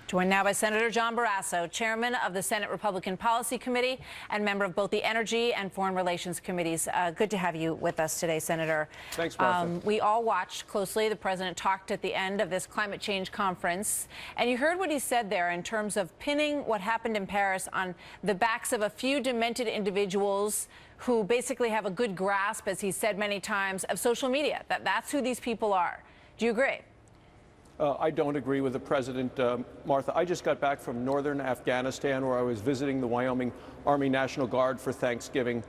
Joined now by Senator John Barrasso, chairman of the Senate Republican Policy Committee and member of both the Energy and Foreign Relations Committees. Good to have you with us today, Senator. Thanks, Martha. We all watched closely. The president talked at the end of this climate change conference, and you heard what he said there in terms of pinning what happened in Paris on the backs of a few demented individuals who basically have a good grasp, as he said many times, of social media. That's who these people are. Do you agree? I don't agree with the president, Martha. I just got back from northern Afghanistan, where I was visiting the Wyoming Army National Guard for Thanksgiving.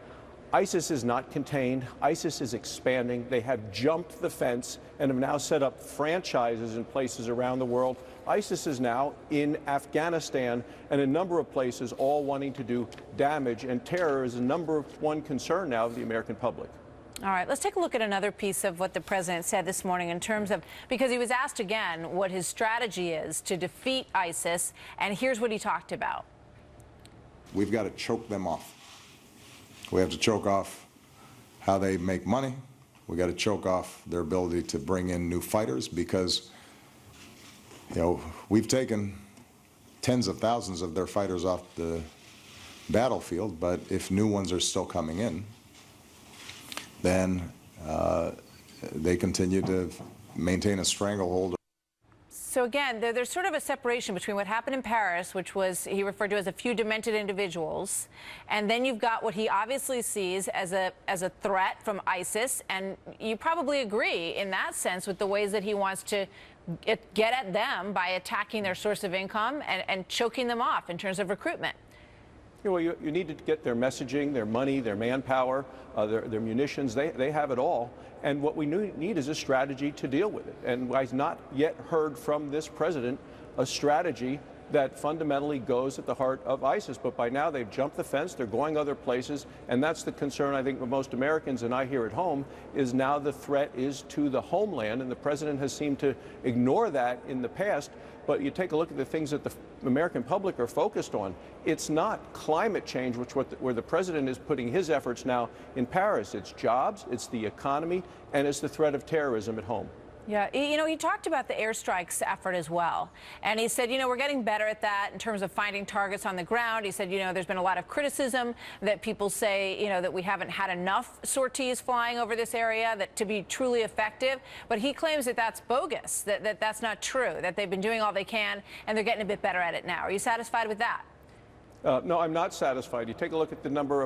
ISIS is not contained. ISIS is expanding. They have jumped the fence and have now set up franchises in places around the world. ISIS is now in Afghanistan and a number of places, all wanting to do damage, and terror is the #1 concern now of the American public. All right, let's take a look at another piece of what the president said this morning in terms of, because he was asked again what his strategy is to defeat ISIS, and here's what he talked about. We've got to choke them off. We have to choke off how they make money. We got to choke off their ability to bring in new fighters, because, you know, we've taken tens of thousands of their fighters off the battlefield, but if new ones are still coming in, then they continue to maintain a stranglehold. So again, there's sort of a separation between what happened in Paris, which was he referred to as a few demented individuals, and then you've got what he obviously sees as a threat from ISIS, and you probably agree in that sense with the ways that he wants to get at them by attacking their source of income and choking them off in terms of recruitment. Well, you need to get their messaging, their money, their manpower, their munitions. They have it all. And what we need is a strategy to deal with it. And I've not yet heard from this president a strategy that fundamentally goes at the heart of ISIS. But by now they've jumped the fence, they're going other places, and that's the concern I think of most Americans, and I here at home, is now the threat is to the homeland, and the president has seemed to ignore that in the past. But you take a look at the things that the American public are focused on. It's not climate change, where the president is putting his efforts now in Paris. It's jobs, it's the economy, and it's the threat of terrorism at home. Yeah, you know, he talked about the airstrikes effort as well. And he said, you know, we're getting better at that in terms of finding targets on the ground. He said, you know, there's been a lot of criticism that people say, you know, that we haven't had enough sorties flying over this area to be truly effective. But he claims that that's bogus, that's not true, that they've been doing all they can and they're getting a bit better at it now. Are you satisfied with that? No, I'm not satisfied. You take a look at the number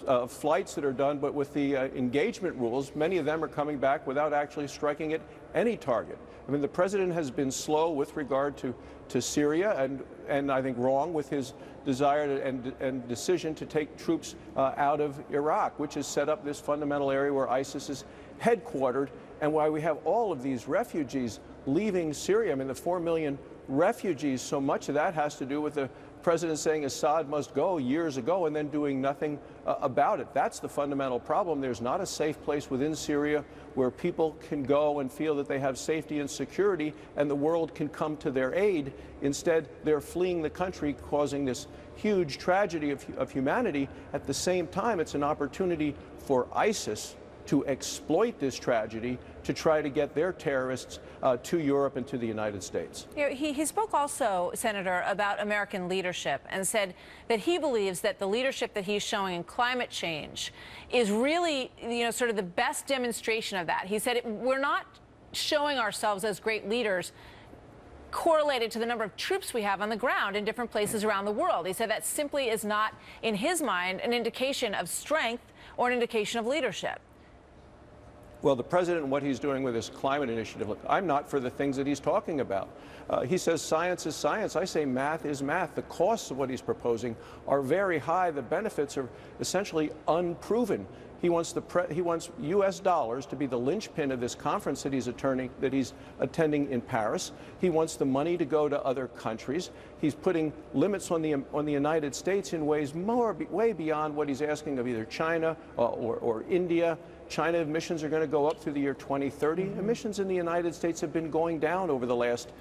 of flights that are done, but with the engagement rules, many of them are coming back without actually striking at any target. I mean, the president has been slow with regard to Syria, and I think wrong with his desire and decision to take troops out of Iraq, which has set up this fundamental area where ISIS is headquartered, and why we have all of these refugees leaving Syria. I mean, the 4 million refugees, so much of that has to do with the president saying Assad must go years ago and then doing nothing about it. That's the fundamental problem. There's not a safe place within Syria where people can go and feel that they have safety and security and the world can come to their aid. Instead, they're fleeing the country, causing this huge tragedy of humanity. At the same time, it's an opportunity for ISIS to exploit this tragedy to try to get their terrorists to Europe and to the United States. You know, he spoke also, Senator, about American leadership and said that he believes that the leadership that he's showing in climate change is really, you know, sort of the best demonstration of that. He said we're not showing ourselves as great leaders correlated to the number of troops we have on the ground in different places around the world. He said that simply is not, in his mind, an indication of strength or an indication of leadership. Well, the president and what he's doing with his climate initiative, look, I'm not for the things that he's talking about. He says science is science. I say math is math. The costs of what he's proposing are very high. The benefits are essentially unproven. He wants U.S. dollars to be the linchpin of this conference that he's attending in Paris. He wants the money to go to other countries. He's putting limits on the United States in ways way beyond what he's asking of either China or India. China emissions are going to go up through the year 2030. Emissions in the United States have been going down over the last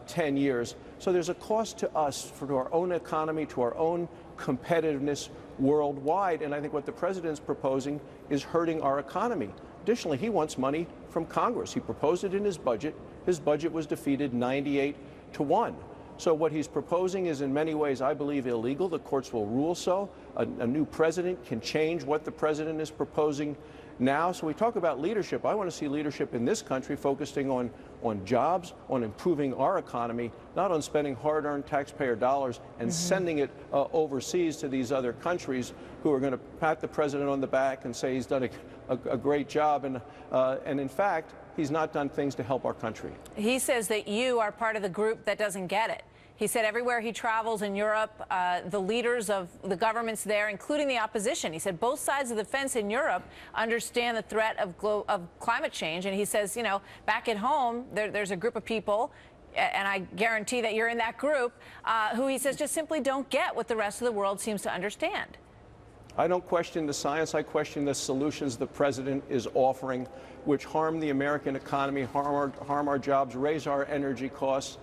10 years. So there's a cost to us, to our own economy, to our own competitiveness worldwide. And I think what the president's proposing is hurting our economy. Additionally, he wants money from Congress. He proposed it in his budget. His budget was defeated 98-1. So what he's proposing is in many ways, I believe, illegal. The courts will rule so. A new president can change what the president is proposing now. So we talk about leadership. I want to see leadership in this country focusing on jobs, on improving our economy, not on spending hard-earned taxpayer dollars and sending it overseas to these other countries who are going to pat the president on the back and say he's done a great job. And in fact, he's not done things to help our country. He says that you are part of the group that doesn't get it. He said everywhere he travels in Europe, the leaders of the governments there, including the opposition, he said both sides of the fence in Europe understand the threat of climate change. And he says, you know, back at home, there's a group of people, and I guarantee that you're in that group, who he says just simply don't get what the rest of the world seems to understand. I don't question the science. I question the solutions the president is offering, which harm the American economy, harm our jobs, raise our energy costs,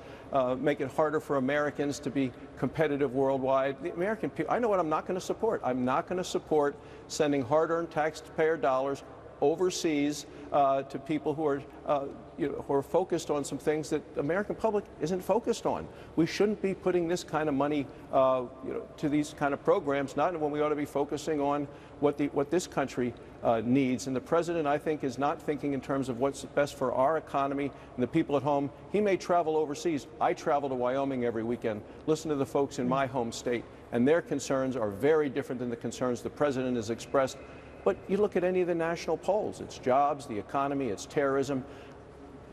make it harder for Americans to be competitive worldwide. The American people, I know what I'm not going to support. I'm not going to support sending hard-earned taxpayer dollars overseas to people who are, who are focused on some things that the American public isn't focused on. We shouldn't be putting this kind of money, to these kind of programs, not when we ought to be focusing on what this country needs. And the president, I think, is not thinking in terms of what's best for our economy and the people at home. He may travel overseas. I travel to Wyoming every weekend. Listen to the folks in my home state, and their concerns are very different than the concerns the president has expressed. But you look at any of the national polls, it's jobs, the economy, it's terrorism.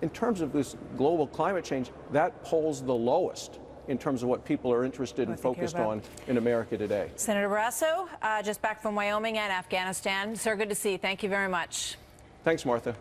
In terms of this global climate change, that polls the lowest in terms of what people are interested and focused on in America today. Senator Barrasso, just back from Wyoming and Afghanistan. Sir, good to see you. Thank you very much. Thanks, Martha.